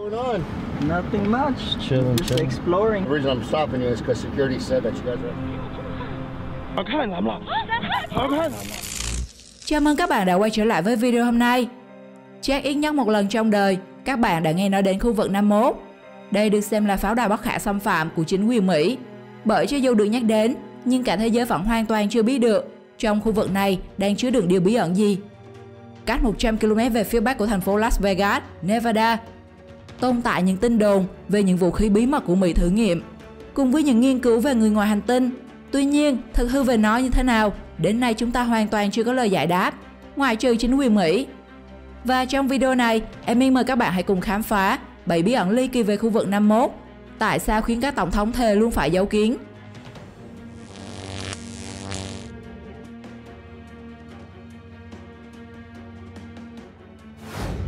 Nothing much. Just exploring. The reason I'm stopping you is because security said that you guys are. Chào mừng các bạn đã quay trở lại với video hôm nay. Chắc ít nhất một lần trong đời, các bạn đã nghe nói đến khu vực 51. Đây được xem là pháo đài bất khả xâm phạm của chính quyền Mỹ. Bởi cho dù được nhắc đến, nhưng cả thế giới vẫn hoàn toàn chưa biết được trong khu vực này đang chứa đựng điều bí ẩn gì. Cách 100 km về phía bắc của thành phố Las Vegas, Nevada, tồn tại những tin đồn về những vũ khí bí mật của Mỹ thử nghiệm, cùng với những nghiên cứu về người ngoài hành tinh. Tuy nhiên, thực hư về nó như thế nào, đến nay chúng ta hoàn toàn chưa có lời giải đáp, ngoại trừ chính quyền Mỹ. Và trong video này, Emmy mời các bạn hãy cùng khám phá 7 bí ẩn ly kỳ về khu vực 51. Tại sao khiến các tổng thống thề luôn phải giấu kín?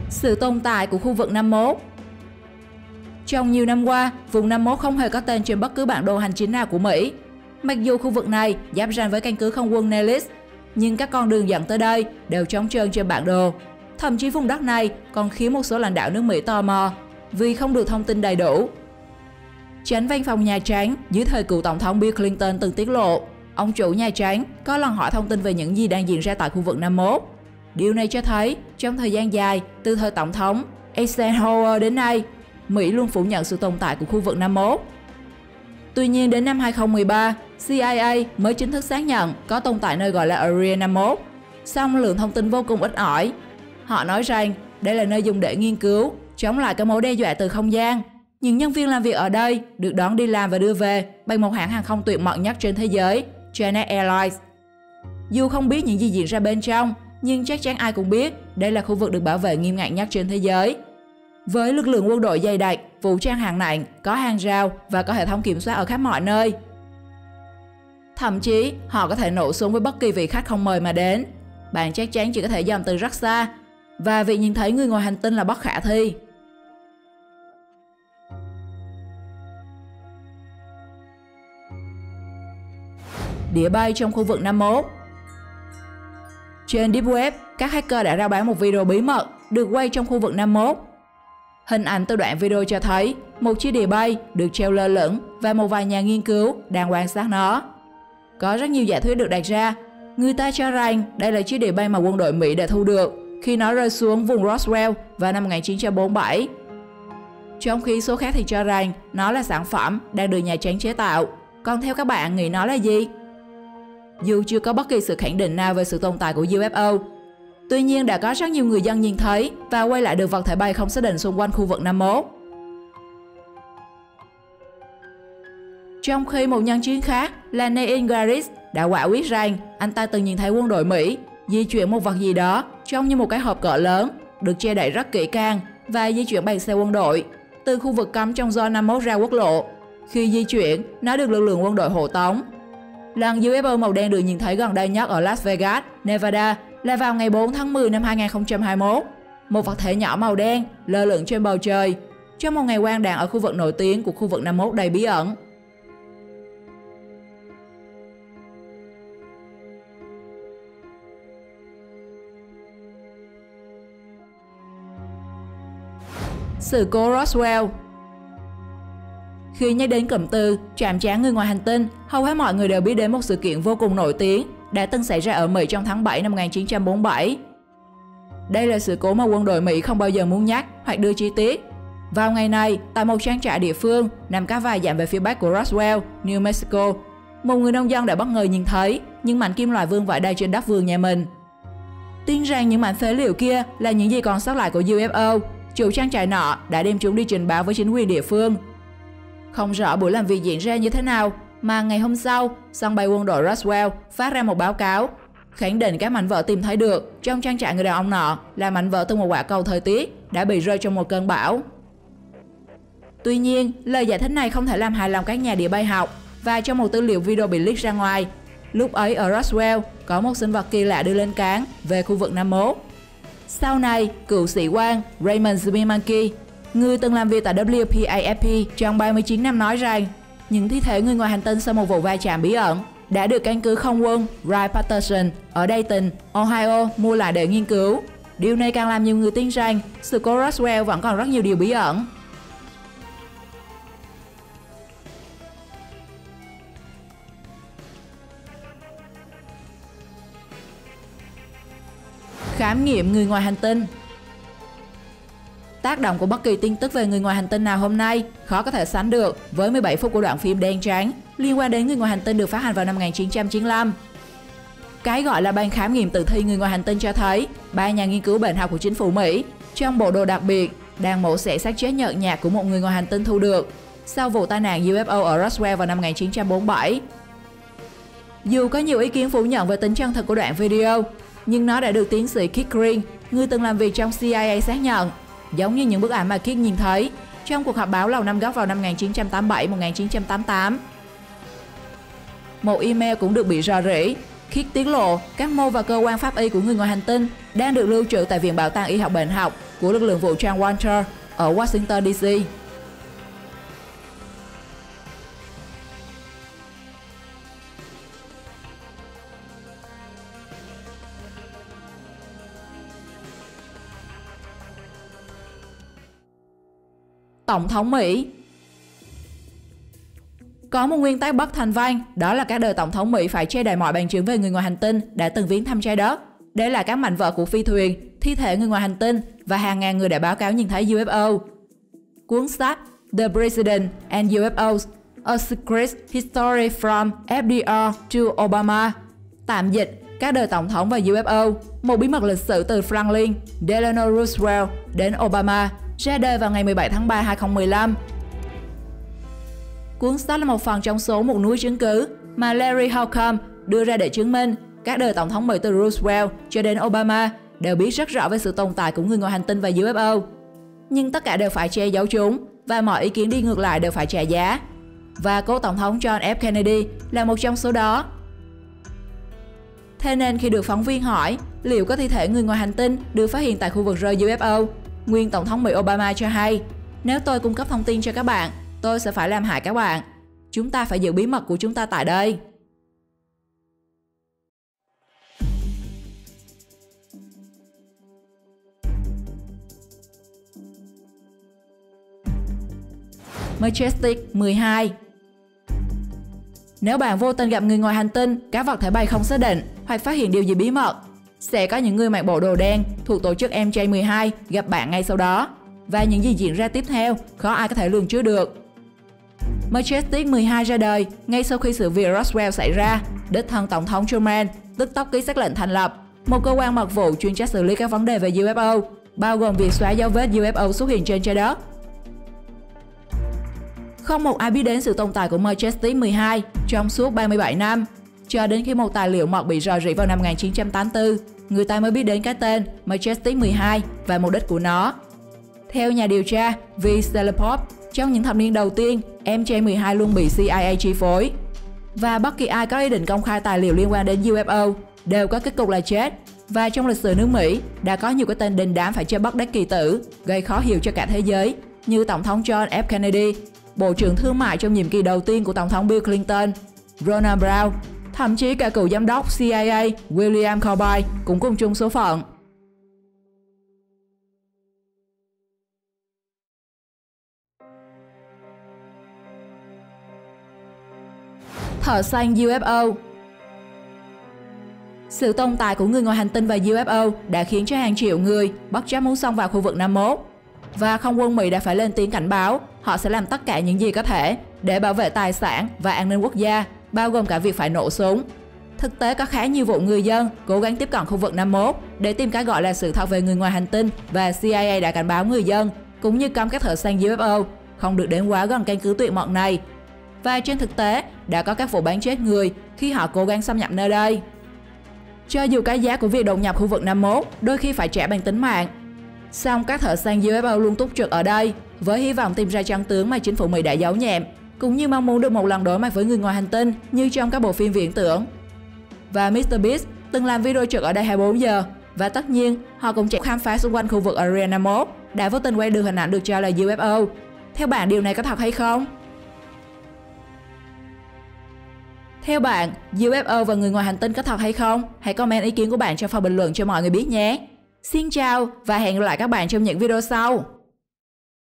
Sự tồn tại của khu vực 51. Trong nhiều năm qua, vùng 51 không hề có tên trên bất cứ bản đồ hành chính nào của Mỹ. Mặc dù khu vực này giáp ranh với căn cứ không quân Nellis, nhưng các con đường dẫn tới đây đều trống trơn trên bản đồ. Thậm chí vùng đất này còn khiến một số lãnh đạo nước Mỹ tò mò vì không được thông tin đầy đủ. Chánh văn phòng Nhà Trắng dưới thời cựu tổng thống Bill Clinton từng tiết lộ, ông chủ Nhà Trắng có lần hỏi thông tin về những gì đang diễn ra tại khu vực 51. Điều này cho thấy trong thời gian dài từ thời tổng thống Eisenhower đến nay, Mỹ luôn phủ nhận sự tồn tại của khu vực 51. Tuy nhiên đến năm 2013, CIA mới chính thức xác nhận có tồn tại nơi gọi là Area 51. Song lượng thông tin vô cùng ít ỏi. Họ nói rằng đây là nơi dùng để nghiên cứu, chống lại các mối đe dọa từ không gian. Những nhân viên làm việc ở đây được đón đi làm và đưa về bằng một hãng hàng không tuyệt mật nhất trên thế giới, Janet Airlines. Dù không biết những gì diễn ra bên trong, nhưng chắc chắn ai cũng biết đây là khu vực được bảo vệ nghiêm ngặt nhất trên thế giới. Với lực lượng quân đội dày đặc, vũ trang hạng nặng, có hàng rào và có hệ thống kiểm soát ở khắp mọi nơi. Thậm chí, họ có thể nổ súng với bất kỳ vị khách không mời mà đến. Bạn chắc chắn chỉ có thể dòm từ rất xa, và việc nhìn thấy người ngoài hành tinh là bất khả thi. Đĩa bay trong khu vực 51. Trên Deep Web, các hacker đã rao bán một video bí mật được quay trong khu vực 51. Hình ảnh từ đoạn video cho thấy một chiếc đĩa bay được treo lơ lửng và một vài nhà nghiên cứu đang quan sát nó. Có rất nhiều giả thuyết được đặt ra. Người ta cho rằng đây là chiếc đĩa bay mà quân đội Mỹ đã thu được khi nó rơi xuống vùng Roswell vào năm 1947. Trong khi số khác thì cho rằng nó là sản phẩm đang được Nhà Trắng chế tạo. Còn theo các bạn nghĩ nó là gì? Dù chưa có bất kỳ sự khẳng định nào về sự tồn tại của UFO, tuy nhiên đã có rất nhiều người dân nhìn thấy và quay lại được vật thể bay không xác định xung quanh khu vực 51. Trong khi một nhân chứng khác là Neil Garis đã quả quyết rằng anh ta từng nhìn thấy quân đội Mỹ di chuyển một vật gì đó trông như một cái hộp cỡ lớn, được che đậy rất kỹ càng và di chuyển bằng xe quân đội từ khu vực cấm trong zone 51 ra quốc lộ. Khi di chuyển, nó được lực lượng quân đội hộ tống. Lần UFO màu đen được nhìn thấy gần đây nhất ở Las Vegas, Nevada là vào ngày 4 tháng 10 năm 2021. Một vật thể nhỏ màu đen lơ lửng trên bầu trời trong một ngày quang đàng ở khu vực nổi tiếng của khu vực 51 đầy bí ẩn. Sự cố Roswell. Khi nhắc đến cụm từ chạm trán người ngoài hành tinh, hầu hết mọi người đều biết đến một sự kiện vô cùng nổi tiếng đã từng xảy ra ở Mỹ trong tháng 7 năm 1947. Đây là sự cố mà quân đội Mỹ không bao giờ muốn nhắc hoặc đưa chi tiết. Vào ngày này, tại một trang trại địa phương nằm cách vài dặm về phía bắc của Roswell, New Mexico, một người nông dân đã bất ngờ nhìn thấy những mảnh kim loại vương vãi đầy trên đất vườn nhà mình. Tin rằng những mảnh phế liệu kia là những gì còn sót lại của UFO, chủ trang trại nọ đã đem chúng đi trình báo với chính quyền địa phương. Không rõ buổi làm việc diễn ra như thế nào, mà ngày hôm sau, sân bay quân đội Roswell phát ra một báo cáo khẳng định các mảnh vỡ tìm thấy được trong trang trại người đàn ông nọ là mảnh vỡ từ một quả cầu thời tiết đã bị rơi trong một cơn bão. Tuy nhiên, lời giải thích này không thể làm hài lòng các nhà địa bay học, và trong một tư liệu video bị leak ra ngoài, lúc ấy ở Roswell có một sinh vật kỳ lạ đưa lên cáng về khu vực 51. Sau này, cựu sĩ quan Raymond Zmimanski, người từng làm việc tại WPAFP trong 39 năm, nói rằng những thi thể người ngoài hành tinh sau một vụ va chạm bí ẩn đã được căn cứ không quân Wright-Patterson ở Dayton, Ohio mua lại để nghiên cứu. Điều này càng làm nhiều người tin rằng sự cố Roswell vẫn còn rất nhiều điều bí ẩn. Khám nghiệm người ngoài hành tinh. Tác động của bất kỳ tin tức về người ngoài hành tinh nào hôm nay khó có thể sánh được với 17 phút của đoạn phim đen trắng liên quan đến người ngoài hành tinh được phát hành vào năm 1995. Cái gọi là ban khám nghiệm tử thi người ngoài hành tinh cho thấy 3 nhà nghiên cứu bệnh học của chính phủ Mỹ trong bộ đồ đặc biệt đang mổ xẻ xác chết nhợt nhạt của một người ngoài hành tinh thu được sau vụ tai nạn UFO ở Roswell vào năm 1947. Dù có nhiều ý kiến phủ nhận về tính chân thực của đoạn video, nhưng nó đã được tiến sĩ Kit Green, người từng làm việc trong CIA xác nhận, giống như những bức ảnh mà Kit nhìn thấy trong cuộc họp báo Lầu Năm Góc vào năm 1987-1988. Một email cũng được bị rò rỉ. Kit tiết lộ các mô và cơ quan pháp y của người ngoài hành tinh đang được lưu trữ tại Viện Bảo tàng Y học Bệnh học của lực lượng vũ trang Walter ở Washington DC. Tổng thống Mỹ. Có một nguyên tắc bất thành văn, đó là các đời tổng thống Mỹ phải che đậy mọi bằng chứng về người ngoài hành tinh đã từng viếng thăm trái đất. Đây là các mảnh vỡ của phi thuyền, thi thể người ngoài hành tinh và hàng ngàn người đã báo cáo nhìn thấy UFO. Cuốn sách The President and UFOs: A Secret History from FDR to Obama, tạm dịch các đời tổng thống và UFO, một bí mật lịch sử từ Franklin Delano Roosevelt đến Obama, ra đời vào ngày 17 tháng 3, 2015. Cuốn sách là một phần trong số một núi chứng cứ mà Larry Holcomb đưa ra để chứng minh các đời tổng thống Mỹ từ Roosevelt cho đến Obama đều biết rất rõ về sự tồn tại của người ngoài hành tinh và UFO. Nhưng tất cả đều phải che giấu chúng và mọi ý kiến đi ngược lại đều phải trả giá. Và cố tổng thống John F. Kennedy là một trong số đó. Thế nên khi được phóng viên hỏi liệu có thi thể người ngoài hành tinh được phát hiện tại khu vực rơi UFO, nguyên tổng thống Mỹ Obama cho hay: nếu tôi cung cấp thông tin cho các bạn, tôi sẽ phải làm hại các bạn. Chúng ta phải giữ bí mật của chúng ta tại đây. Majestic 12. Nếu bạn vô tình gặp người ngoài hành tinh, các vật thể bay không xác định hoặc phát hiện điều gì bí mật, sẽ có những người mặc bộ đồ đen thuộc tổ chức MJ12 gặp bạn ngay sau đó. Và những gì diễn ra tiếp theo khó ai có thể lường trước được. Majestic 12 ra đời ngay sau khi sự việc Roswell xảy ra. Đích thân tổng thống Truman tức tốc ký xác lệnh thành lập một cơ quan mật vụ chuyên trách xử lý các vấn đề về UFO, bao gồm việc xóa dấu vết UFO xuất hiện trên trái đất. Không một ai biết đến sự tồn tại của Majestic 12 trong suốt 37 năm, cho đến khi một tài liệu mật bị rò rỉ vào năm 1984, người ta mới biết đến cái tên Majestic 12 và mục đích của nó. Theo nhà điều tra V. Steleport, trong những thập niên đầu tiên, MJ12 luôn bị CIA chi phối. Và bất kỳ ai có ý định công khai tài liệu liên quan đến UFO đều có kết cục là chết. Và trong lịch sử nước Mỹ, đã có nhiều cái tên đình đám phải chết bất đắc kỳ tử, gây khó hiểu cho cả thế giới, như Tổng thống John F. Kennedy, Bộ trưởng Thương mại trong nhiệm kỳ đầu tiên của Tổng thống Bill Clinton, Ronald Brown, thậm chí cả cựu giám đốc CIA William Colby cũng cùng chung số phận. Thợ săn UFO. Sự tồn tại của người ngoài hành tinh và UFO đã khiến cho hàng triệu người bất chấp muốn xông vào khu vực 51. Và không quân Mỹ đã phải lên tiếng cảnh báo họ sẽ làm tất cả những gì có thể để bảo vệ tài sản và an ninh quốc gia, bao gồm cả việc phải nổ súng. Thực tế có khá nhiều vụ người dân cố gắng tiếp cận khu vực 51 để tìm cái gọi là sự thật về người ngoài hành tinh, và CIA đã cảnh báo người dân cũng như cấm các thợ săn UFO không được đến quá gần căn cứ tuyệt mật này. Và trên thực tế đã có các vụ bắn chết người khi họ cố gắng xâm nhập nơi đây. Cho dù cái giá của việc đột nhập khu vực 51 đôi khi phải trả bằng tính mạng, song các thợ săn UFO luôn túc trực ở đây với hy vọng tìm ra chân tướng mà chính phủ Mỹ đã giấu nhẹm, cũng như mong muốn được một lần đối mặt với người ngoài hành tinh như trong các bộ phim viễn tưởng. Và Mr. Beast từng làm video trực ở đây 24 giờ, và tất nhiên họ cũng chạy khám phá xung quanh khu vực Area 51 đã vô tình quay được hình ảnh được cho là UFO. Theo bạn điều này có thật hay không? Theo bạn, UFO và người ngoài hành tinh có thật hay không? Hãy comment ý kiến của bạn trong phần bình luận cho mọi người biết nhé. Xin chào và hẹn gặp lại các bạn trong những video sau.